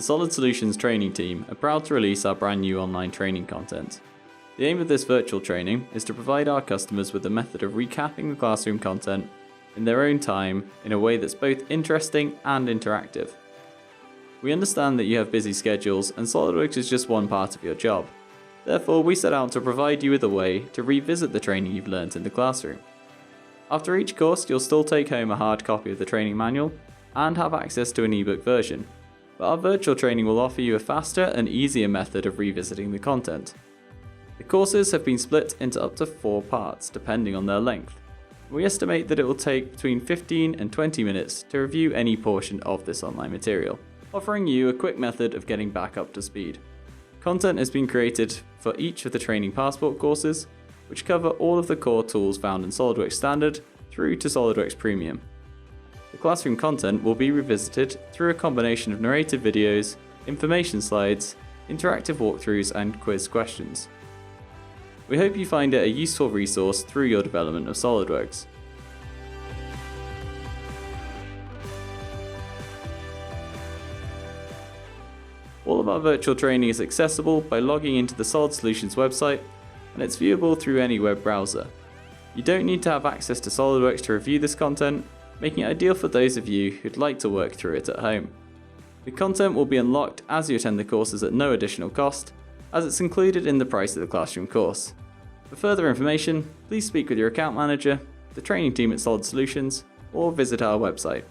The Solid Solutions training team are proud to release our brand new online training content. The aim of this virtual training is to provide our customers with a method of recapping the classroom content in their own time in a way that's both interesting and interactive. We understand that you have busy schedules and SolidWorks is just one part of your job. Therefore, we set out to provide you with a way to revisit the training you've learnt in the classroom. After each course, you'll still take home a hard copy of the training manual and have access to an ebook version, but our virtual training will offer you a faster and easier method of revisiting the content. The courses have been split into up to 4 parts depending on their length. We estimate that it will take between 15 and 20 minutes to review any portion of this online material, offering you a quick method of getting back up to speed. Content has been created for each of the Training Passport courses, which cover all of the core tools found in SolidWorks Standard through to SolidWorks Premium. The classroom content will be revisited through a combination of narrated videos, information slides, interactive walkthroughs and quiz questions. We hope you find it a useful resource through your development of SolidWorks. All of our virtual training is accessible by logging into the Solid Solutions website, and it's viewable through any web browser. You don't need to have access to SolidWorks to review this content, making it ideal for those of you who'd like to work through it at home. The content will be unlocked as you attend the courses at no additional cost, as it's included in the price of the classroom course. For further information, please speak with your account manager, the training team at Solid Solutions, or visit our website.